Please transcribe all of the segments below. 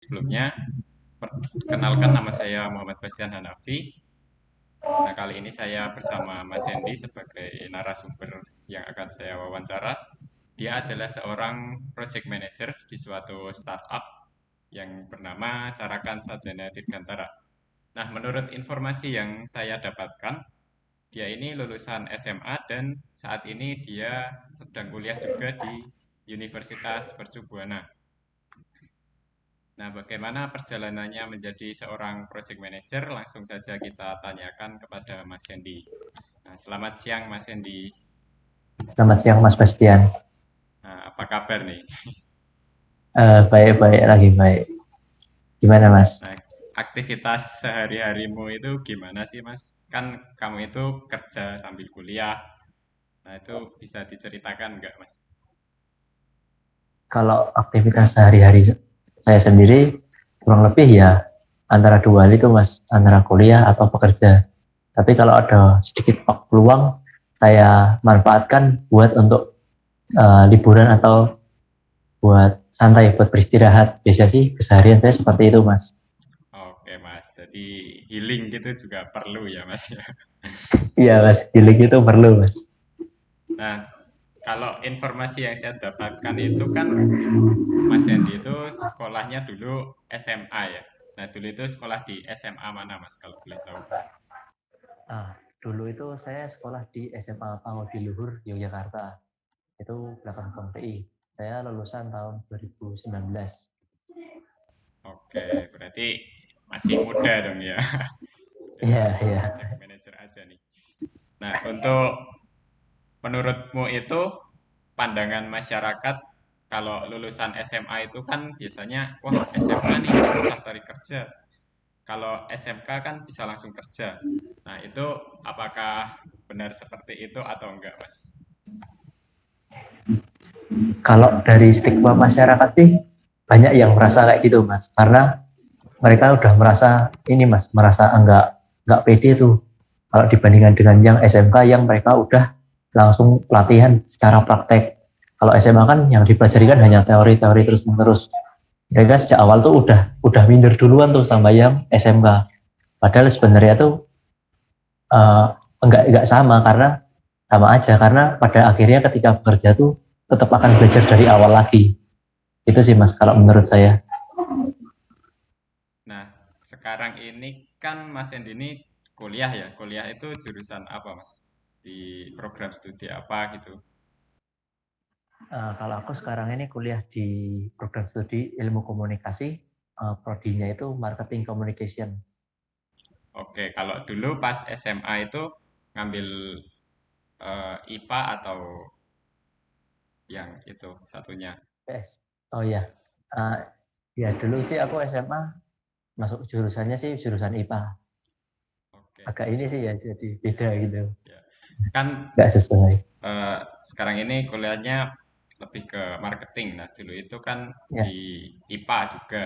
Sebelumnya, perkenalkan nama saya Muhammad Bastian Hanafi. Nah, kali ini saya bersama Mas Hendy sebagai narasumber yang akan saya wawancara. Dia adalah seorang project manager di suatu startup yang bernama Carakan Sadana Dirgantara. Nah, menurut informasi yang saya dapatkan, dia ini lulusan SMA dan saat ini dia sedang kuliah juga di Universitas Mercu Buana. Nah, bagaimana perjalanannya menjadi seorang project manager? Langsung saja kita tanyakan kepada Mas Hendy. Nah, selamat siang Mas Hendy. Selamat siang Mas Bastian. Nah, apa kabar nih? Baik-baik lagi baik. Gimana Mas? Nah, aktivitas sehari-harimu itu gimana sih Mas? Kan kamu itu kerja sambil kuliah. Nah, itu bisa diceritakan nggak Mas? Kalau aktivitas sehari-hari saya sendiri kurang lebih ya antara dua hal itu Mas, antara kuliah atau bekerja. Tapi kalau ada sedikit peluang, saya manfaatkan buat untuk liburan atau buat santai, buat beristirahat. Biasa sih keseharian saya seperti itu Mas. Oke Mas, jadi healing gitu juga perlu ya Mas ya. Iya Mas, giling itu perlu Mas. Nah, kalau informasi yang saya dapatkan itu kan Mas Yandi itu sekolahnya dulu SMA ya. Nah, dulu itu sekolah di SMA mana Mas kalau boleh tahu? Dulu itu saya sekolah di SMA Pangudi Luhur, Yogyakarta. Itu belakang PI. Saya lulusan tahun 2019. Oke, berarti masih muda dong ya. Udah Iya, jadi iya. project manager aja nih. Nah, untuk menurutmu itu pandangan masyarakat kalau lulusan SMA itu kan biasanya, wah SMA nih susah cari kerja. Kalau SMK kan bisa langsung kerja. Nah, itu apakah benar seperti itu atau enggak, Mas? Kalau dari stigma masyarakat sih banyak yang merasa kayak gitu Mas, karena mereka udah merasa ini Mas, merasa enggak pede tuh kalau dibandingkan dengan yang SMK yang mereka udah langsung pelatihan secara praktek. Kalau SMA kan yang dipelajari kan hanya teori-teori terus menerus. Mereka sejak awal tuh udah minder duluan tuh sama yang SMK. Padahal sebenarnya tuh uh, enggak sama karena sama aja karena pada akhirnya ketika bekerja tuh tetap akan belajar dari awal lagi. Itu sih Mas kalau menurut saya. Nah, sekarang ini kan Mas Endi ini kuliah ya. Kuliah itu jurusan apa, Mas? Di program studi apa gitu? Kalau aku sekarang ini kuliah di program studi ilmu komunikasi, prodinya itu marketing communication. Oke, kalau dulu pas SMA itu ngambil IPA atau yang itu satunya? Yes. Oh ya, uh, ya dulu sih aku SMA masuk jurusannya sih jurusan IPA. Oke, Agak ini sih ya jadi beda gitu, ya. Kan nggak sesuai. eh, sekarang ini kuliahnya lebih ke marketing. Nah, dulu itu kan Ya, di IPA juga.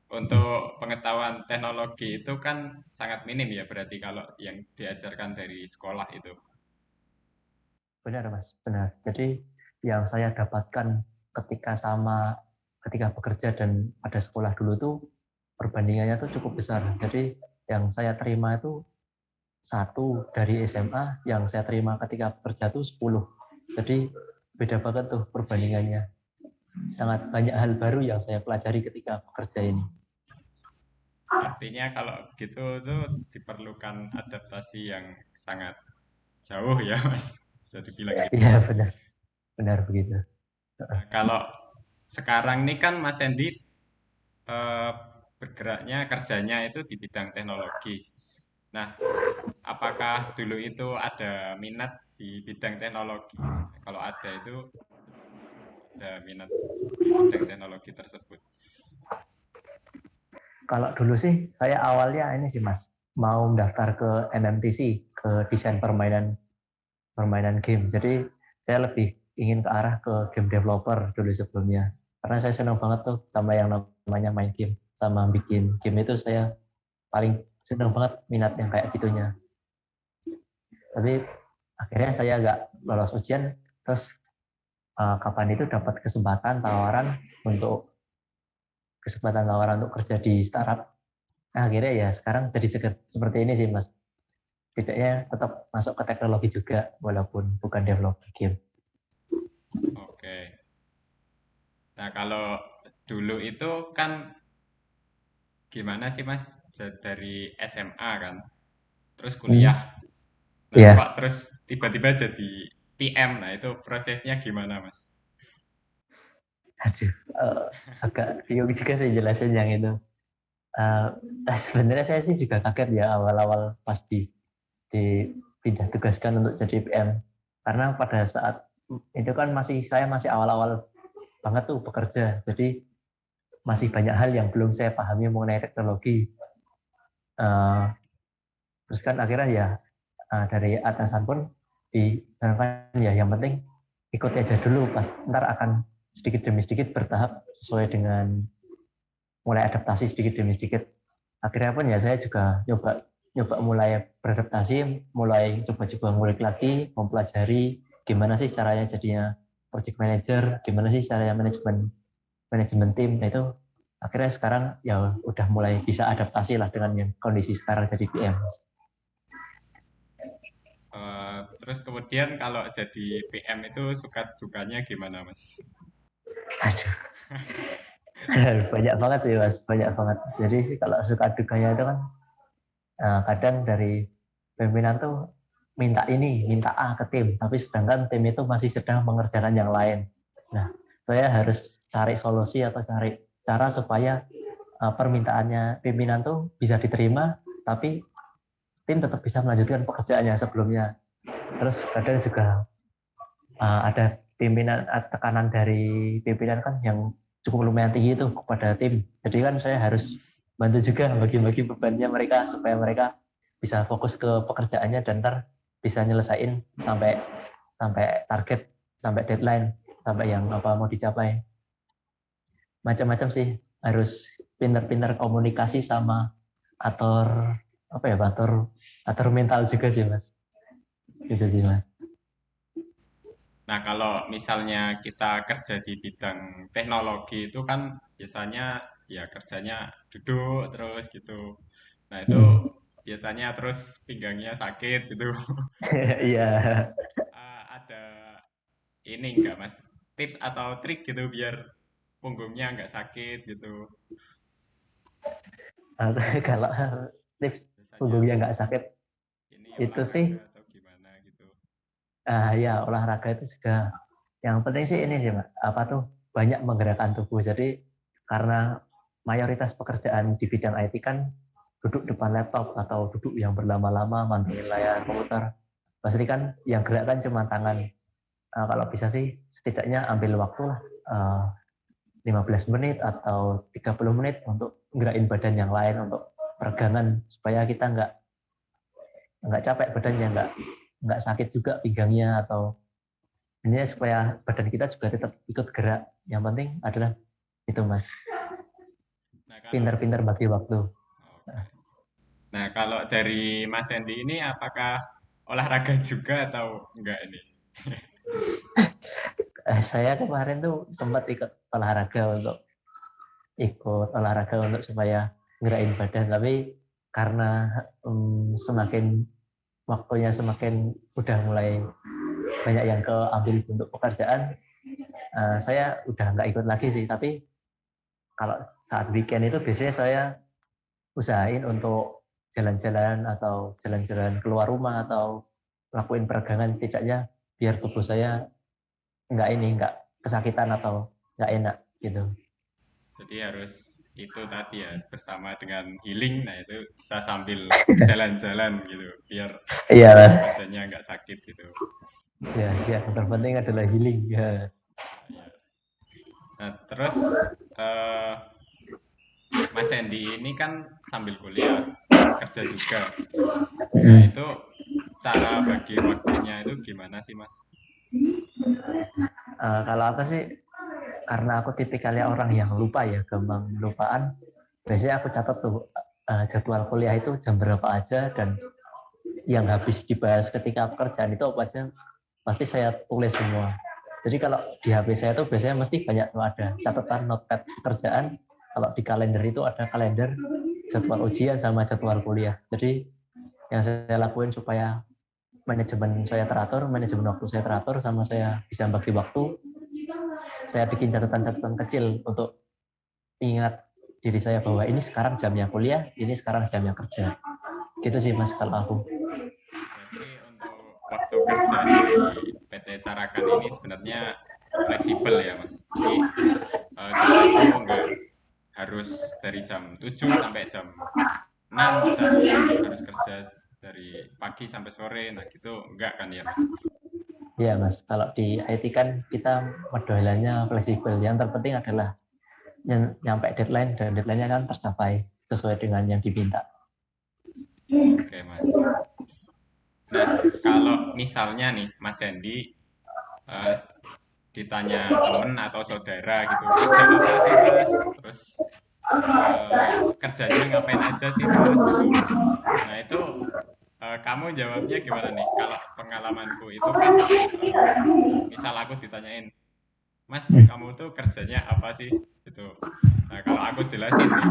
Untuk pengetahuan teknologi itu kan sangat minim ya berarti kalau yang diajarkan dari sekolah itu. benar Mas, benar. Jadi yang saya dapatkan ketika bekerja dan pada sekolah dulu tuh perbandingannya tuh cukup besar. Jadi yang saya terima itu satu dari SMA, yang saya terima ketika bekerja tuh 10. Jadi beda banget tuh perbandingannya. Sangat banyak hal baru yang saya pelajari ketika bekerja ini. Artinya kalau gitu tuh diperlukan adaptasi yang sangat jauh ya Mas, bisa dibilang gitu. Iya benar, benar begitu. Nah, kalau sekarang nih kan Mas Hendy eh, bergeraknya kerjanya itu di bidang teknologi. Nah, apakah dulu itu ada minat di bidang teknologi? Nah, kalau ada itu ada minat di bidang teknologi tersebut. Kalau dulu sih saya awalnya ini sih Mas, mau mendaftar ke MMTC, ke desain permainan permainan game. Jadi saya lebih ingin ke arah ke game developer dulu sebelumnya. Karena saya senang banget tuh sama yang namanya main game, sama bikin game itu saya paling senang banget minat yang kayak gitunya. Tapi akhirnya saya nggak lolos ujian, terus kapan itu dapat kesempatan tawaran untuk kesempatan tawaran untuk kerja di startup. Nah, akhirnya ya sekarang jadi seperti ini sih Mas. Bedanya tetap masuk ke teknologi juga walaupun bukan developer game. Oke. Nah, kalau dulu itu kan gimana sih Mas? Dari SMA kan, terus kuliah. Hmm, Nah, kok ya, terus tiba-tiba jadi PM? Nah, itu prosesnya gimana Mas? aduh, agak bingung juga sih jelasin yang itu. Eh, Sebenarnya saya sih juga kaget ya awal-awal pas dipindah tugaskan untuk jadi PM. Karena pada saat itu kan saya masih awal-awal banget tuh bekerja. Jadi masih banyak hal yang belum saya pahami mengenai teknologi. Eh, Terus kan akhirnya ya dari atasan pun disarankan ya yang penting ikut aja dulu, pas ntar akan sedikit demi sedikit bertahap sesuai dengan mulai adaptasi sedikit demi sedikit. Akhirnya pun ya saya juga nyoba nyoba mulai beradaptasi, mulai coba-coba ngulik lagi, mempelajari gimana sih caranya jadinya project manager, gimana sih caranya manajemen manajemen tim. Nah itu akhirnya sekarang ya udah mulai bisa adaptasi lah dengan yang kondisi sekarang jadi PM. Terus kemudian kalau jadi PM itu suka dukanya gimana Mas? Banyak banget sih mas, banyak banget. Jadi sih kalau suka dukanya itu kan kadang dari pimpinan tuh minta ini, minta A ke tim, tapi sedangkan tim itu masih sedang mengerjakan yang lain. Nah, saya harus cari solusi atau cari cara supaya permintaannya pimpinan tuh bisa diterima, tapi tim tetap bisa melanjutkan pekerjaannya sebelumnya. Terus kadang juga ada pimpinan tekanan dari pimpinan kan yang cukup lumayan tinggi itu kepada tim. Jadi kan saya harus bantu juga bagi-bagi bebannya mereka supaya mereka bisa fokus ke pekerjaannya dan ntar bisa nyelesain sampai sampai target, sampai deadline, sampai yang apa mau dicapai. Macam-macam sih, harus pintar-pintar komunikasi sama atur apa ya, atur mental juga sih mas. Gitu sih mas. Nah, kalau misalnya kita kerja di bidang teknologi itu kan biasanya ya kerjanya duduk terus gitu. Nah, itu Hmm. biasanya terus pinggangnya sakit gitu. Iya. Ada ini enggak Mas? Tips atau trik gitu biar punggungnya nggak sakit gitu. Kalau tips Biasanya punggungnya nggak sakit ini itu sih olahraga atau gimana gitu. ya olahraga itu juga yang penting sih ini sih Mbak, apa tuh banyak menggerakkan tubuh. Jadi karena mayoritas pekerjaan di bidang IT kan duduk depan laptop atau duduk yang berlama-lama mantengin layar komputer, pasti kan yang gerak kan cuma tangan. Kalau bisa sih setidaknya ambil waktu lah 15 menit atau 30 menit untuk gerakin badan yang lain untuk peregangan supaya kita nggak capek badannya, nggak sakit juga pinggangnya atau ini supaya badan kita juga tetap ikut gerak. Yang penting adalah itu mas, Nah, kalau pintar-pintar bagi waktu. oke. Nah, kalau dari Mas Hendy ini apakah olahraga juga atau enggak ini? Saya kemarin tuh sempat ikut olahraga untuk supaya ngerain badan, tapi karena semakin waktunya semakin udah mulai banyak yang keambil untuk pekerjaan, saya udah nggak ikut lagi sih. Tapi kalau saat weekend itu biasanya saya usahain untuk jalan-jalan atau jalan-jalan keluar rumah atau lakuin peregangan setidaknya biar tubuh saya nggak kesakitan atau nggak enak gitu. Jadi harus itu tadi ya bersama dengan healing. Nah, itu bisa sambil jalan-jalan gitu biar Iya, badannya nggak sakit gitu. ya, yang terpenting adalah healing. Ya. Ya. Nah, terus eh, Mas Hendy ini kan sambil kuliah kerja juga. Nah, Mm. itu cara bagi waktunya itu gimana sih, Mas? Kalau aku sih karena aku tipikalnya orang yang lupa ya, gampang lupaan. Biasanya aku catat tuh jadwal kuliah itu jam berapa aja dan yang habis dibahas ketika pekerjaan itu apa aja pasti saya tulis semua. Jadi kalau di HP saya tuh biasanya mesti banyak tuh ada catatan notepad pekerjaan Kalau di kalender itu ada kalender jadwal ujian sama jadwal kuliah. Jadi yang saya lakuin supaya manajemen saya teratur, manajemen waktu saya teratur, sama saya bisa bagi waktu, saya bikin catatan-catatan kecil untuk ingat diri saya bahwa ini sekarang jamnya kuliah, ini sekarang jamnya kerja. Gitu sih Mas kalau aku. Berarti untuk waktu kerja di PT Carakan ini sebenarnya fleksibel ya Mas. Jadi kita itu nggak harus dari jam 7 sampai jam 6 bisa harus kerja dari pagi sampai sore. Nah gitu enggak kan ya Mas? Iya Mas, kalau di IT kan kita modelannya fleksibel. Yang terpenting adalah nyampe deadline dan deadline-nya kan tercapai sesuai dengan yang diminta. Oke Mas. Nah kalau misalnya nih Mas Hendy eh, ditanya temen atau saudara gitu, kerja apa sih Mas? Terus kerjanya ngapain aja sih Mas gitu. Nah itu kamu jawabnya gimana nih? Kalau pengalamanku itu kan misal aku ditanyain, Mas, kamu tuh kerjanya apa sih? Gitu. Nah, kalau aku jelasin nih,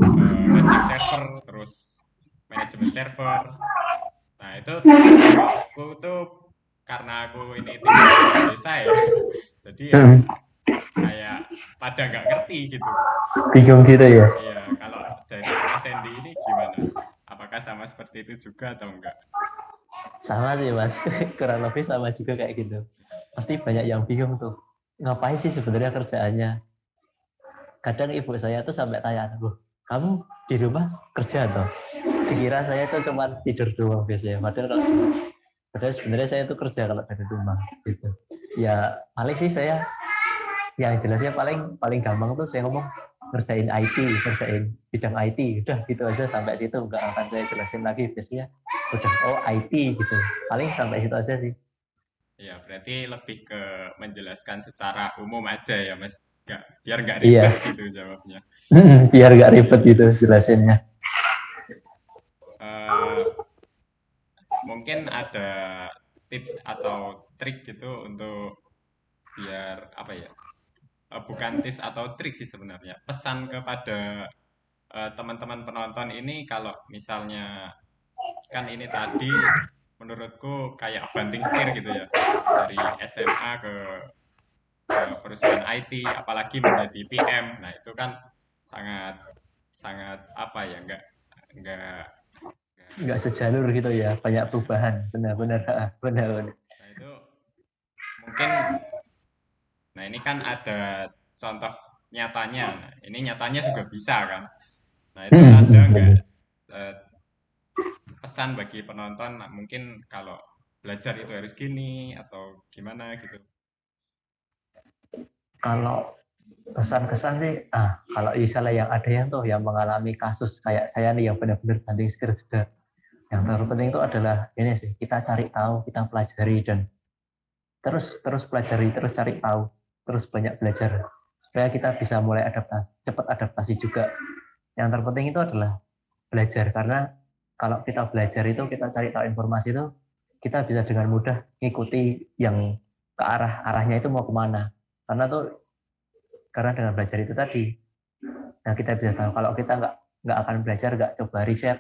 saya masang server, terus manajemen server. Nah, itu teman-temanku tuh karena aku ini tinggal di desa ya, jadi ya kayak pada nggak ngerti gitu. Bingung gitu ya. Iya, kalau dari Mas Sandy ini gimana? Apakah sama seperti itu juga atau enggak? Sama sih Mas, kurang lebih sama juga kayak gitu. Pasti banyak yang bingung tuh. Ngapain sih sebenarnya kerjaannya? Kadang ibu saya tuh sampai tanya, loh, kamu di rumah kerja toh? Dikira saya tuh cuma tidur doang biasanya. Padahal sebenarnya saya tuh kerja kalau dari rumah gitu. Ya paling sih saya yang jelasnya paling paling gampang tuh saya ngomong ngerjain IT, ngerjain bidang IT, udah gitu aja sampai situ, nggak akan saya jelasin lagi biasanya udah oh IT gitu, paling sampai situ aja sih. Ya, berarti lebih ke menjelaskan secara umum aja ya, Mas. Nggak, biar nggak ribet Iya. gitu jawabnya. Biar nggak ribet gitu jelasinnya. Eh, Mungkin ada tips atau trik gitu untuk biar apa ya? Bukan tips atau trik sih sebenarnya. Pesan kepada teman-teman penonton ini kalau misalnya kan ini tadi menurutku kayak banting setir gitu ya. Dari SMA ke perusahaan IT, apalagi menjadi PM. Nah, itu kan sangat sangat apa ya, nggak, Nggak sejalur gitu ya, banyak perubahan, benar-benar. Benar-benar. nah itu mungkin, nah ini kan ada contoh nyatanya. Nah, ini nyatanya juga bisa kan. Nah, itu ada nggak eh, pesan bagi penonton, nah, mungkin kalau belajar itu harus gini atau gimana gitu. Kalau kesan-kesan sih, kalau misalnya yang ada yang tuh yang mengalami kasus kayak saya nih yang benar-benar banting setir juga, yang terpenting itu adalah ini sih, kita cari tahu, kita pelajari, dan terus terus pelajari, terus cari tahu, terus banyak belajar supaya kita bisa mulai adaptasi, cepat adaptasi juga. Yang terpenting itu adalah belajar, karena kalau kita belajar itu, kita cari tahu informasi itu, kita bisa dengan mudah ngikuti yang ke arahnya itu mau kemana. Karena dengan belajar itu tadi, nah kita bisa tahu kalau kita nggak akan belajar, nggak coba riset,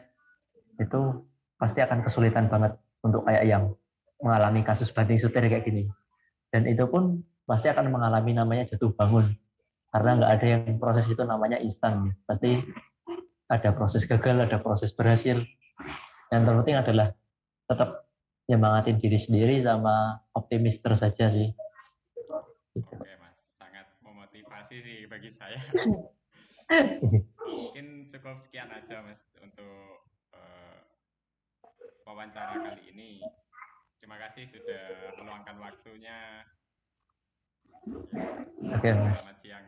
itu pasti akan kesulitan banget untuk kayak yang mengalami kasus banting setir kayak gini. Dan itu pun pasti akan mengalami namanya jatuh bangun, karena nggak ada yang proses itu namanya instan. Pasti ada proses gagal, ada proses berhasil. Yang terpenting adalah tetap nyemangatin diri sendiri sama optimis terus saja sih. Oke, Mas. Sangat memotivasi sih bagi saya. Mungkin cukup sekian aja, Mas, untuk eh, wawancara kali ini. Terima kasih sudah meluangkan waktunya. Ya, Oke, Mas. selamat siang, Mas.